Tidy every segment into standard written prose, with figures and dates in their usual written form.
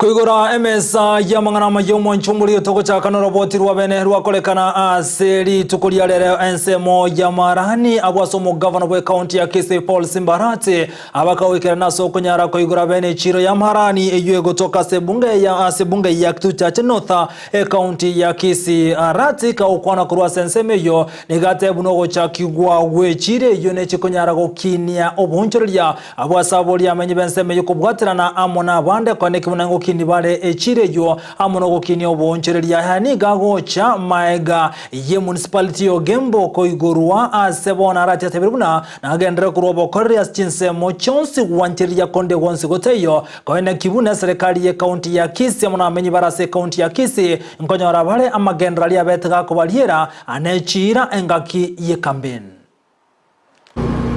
Kuigura emesa ya mangana mayomo nchumuli utoko cha kanoro boti rwa bene rwa kolekana aseri tukulia lere ensemo ya Marani abwasomo governor we county ya Kisii Simba arati abakawikira naso kunyara kuigura bene chiro ya Marani eyue gotoka sebunge ya kitucha chenotha county ya Kisii arati ka ukwana kurwa sensemeyo negate bunogo cha kigwa we chire yone chikunyara gokinia obunchoria abwasaboli amenye bensemeyo kubwatirana amona bande kwaneki munango nibale echirejo amono gukini obonchereria hani gagocha maega ye municipality ogembo koigorwa asebona arati atebiruna nagendere kurobo korrias chinse mochonsi wancheria konde wonsi goteyo koene kibuna serikali ye county ya Kisii amona amenyi barase county ya Kisii nkonyora bale amagendrali abetega kubaliera anechira engaki ye campaign.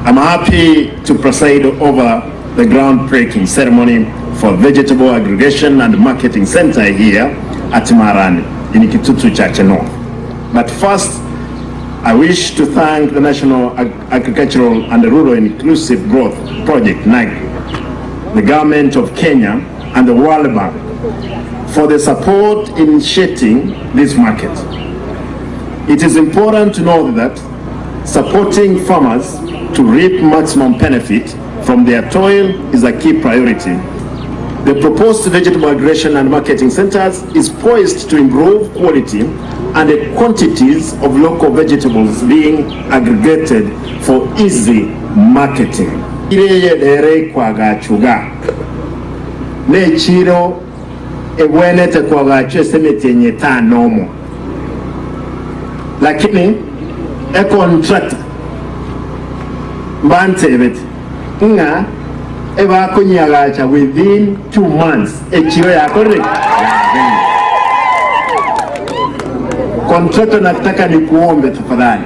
I'm happy to preside over the groundbreaking ceremony for Vegetable Aggregation and Marketing Center here at Marani in Kisii North. But first, I wish to thank the National Agricultural and Rural Inclusive Growth Project, NAG, the Government of Kenya and the World Bank for the support in initiating this market. It is important to know that supporting farmers to reap maximum benefit from their toil is a key priority. The proposed Vegetable Aggregation and Marketing Centers is poised to improve quality and the quantities of local vegetables being aggregated for easy marketing. Ireye dere kwa gachuga. Ne chiro ebwenete kwa gachu semeti yenye tanomo. Lakini contract mbante ebeti nga eba kunyagacha within 2 months echiro ya correct. Contract nataka ni kuombe tafadhali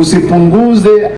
usipunguze